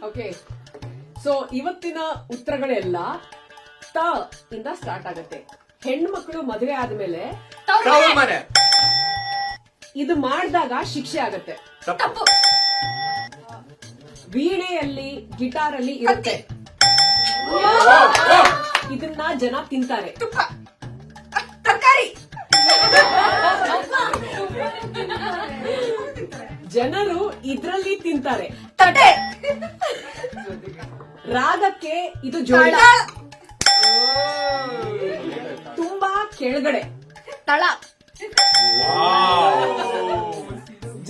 Okay, so ಇವತ್ತಿನ ಉತ್ತರಗಳೆಲ್ಲ ತ ಇಂದ ಸ್ಟಾರ್ಟ್ ಆಗುತ್ತೆ. ಹೆಣ್ಮಕ್ಳು ಮದುವೆ ಆದ್ಮೇಲೆ ತವರು ಮನೆ. ಇದು ಮಾಡಿದಾಗ ಶಿಕ್ಷೆ ಆಗತ್ತೆ. ತಪ್ಪು. ವೀಣೆಯಲ್ಲಿ ಗಿಟಾರಲ್ಲಿ ಇರುತ್ತೆ. ಇದನ್ನ ಜನ ತಿಂತಾರೆ. ತುಪ್ಪ. ತರಕಾರಿ. ಜನರು ಇದ್ರಲ್ಲಿ ತಿಂತಾರೆ. ತಟ್ಟೆ. ರಾಗಕ್ಕೆ ಇದು ಜೋಳ. ತುಂಬಾ ಕೆಳಗಡೆ. ತಳ.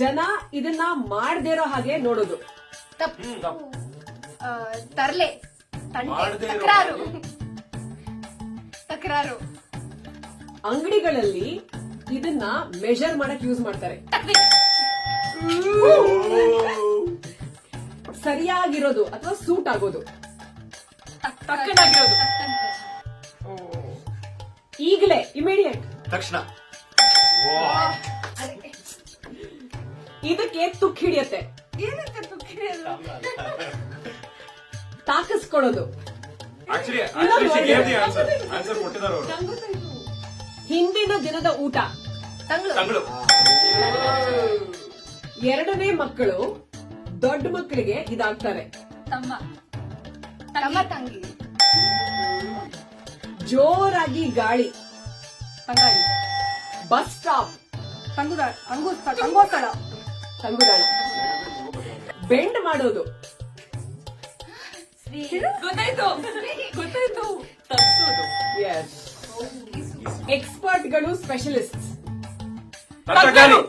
ಜನ ಇದನ್ನ ಮಾಡದೇ ಇರೋ ಹಾಗೆ ನೋಡೋದು. ತರ್ಲೆ. ತಕರಾರು. ತಕರಾರು. ಅಂಗಡಿಗಳಲ್ಲಿ ಇದನ್ನ ಮೆಷರ್ ಮಾಡಕ್ ಯೂಸ್ ಮಾಡ್ತಾರೆ. ಸರಿಯಾಗಿರೋದು ಅಥವಾ ಸೂಟ್ ಆಗೋದು. ತಕ್ಕನಾಗಿರೋದು. ಈಗಲೇ ಇಮಿಡಿಯೇಟ್. ತಕ್ಷಣ. ಇದಕ್ಕೆ ತುಕ್ ಹಿಡಿಯತ್ತೆ. ಏನಕ್ಕೆ ತುಕ್ಕ ಹಿಡಿಯೋದು? ತಾಕಿಸ್ಕೊಳ್ಳೋದು. ಹಿಂದಿನ ದಿನದ ಊಟ. ತಂಗಳು. ಎರಡನೇ ಮಕ್ಕಳು ದೊಡ್ಡ ಮಕ್ಕಳಿಗೆ ಇದಾಗ್ತಾರೆ. ತಮ್ಮ. ತಂಗಿ. ಜೋರಾಗಿ ಗಾಳಿ. ತಂಗಾಳಿ. Bus stop. ತಂಗೋಸ್ಥಳ. ತಂಗುದಾಣ. ಬೆಂಡ್ ಮಾಡೋದು. ಗೊತ್ತಾಯ್ತು. ತಪ್ಸೋದು. ಎಸ್. ಎಕ್ಸ್ಪರ್ಟ್ಗಳು ಸ್ಪೆಷಲಿಸ್ಟ್.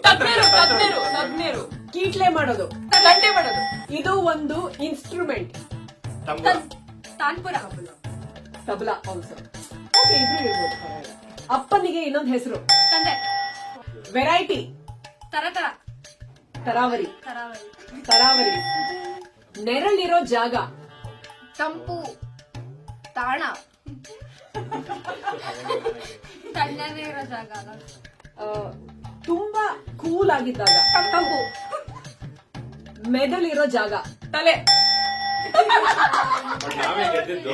ತಜ್ಞರು. ಕೀಟ್ಲೆ ಮಾಡೋದು. ಗಂಟೆ ಮಾಡೋದು. ಇದು ಒಂದು instrument. Tanpura. Tabla also. Okay, ಇಬ್ರು ಇರ್ಬೋದು. ಅಪ್ಪನಿಗೆ ಇನ್ನೊಂದು ಹೆಸರು. ತಂದೆ. ವೆರೈಟಿ. ತರತರ. ತರಾವರಿ. ತರಾವರಿ. ನೆರಳಿರೋ ಜಾಗ. ತಂಪು. ತಾಣ. ತಣ್ಣನೇ ಇರೋ ಜಾಗ. ತುಂಬಾ ಕೂಲ್ ಆಗಿದ್ದಾಗ. ತಂಪು. ಮೆದಲಿರೋ ಜಾಗ. ತಲೆ. ನಾವೇ ಗೆದ್ದಿದ್ದು.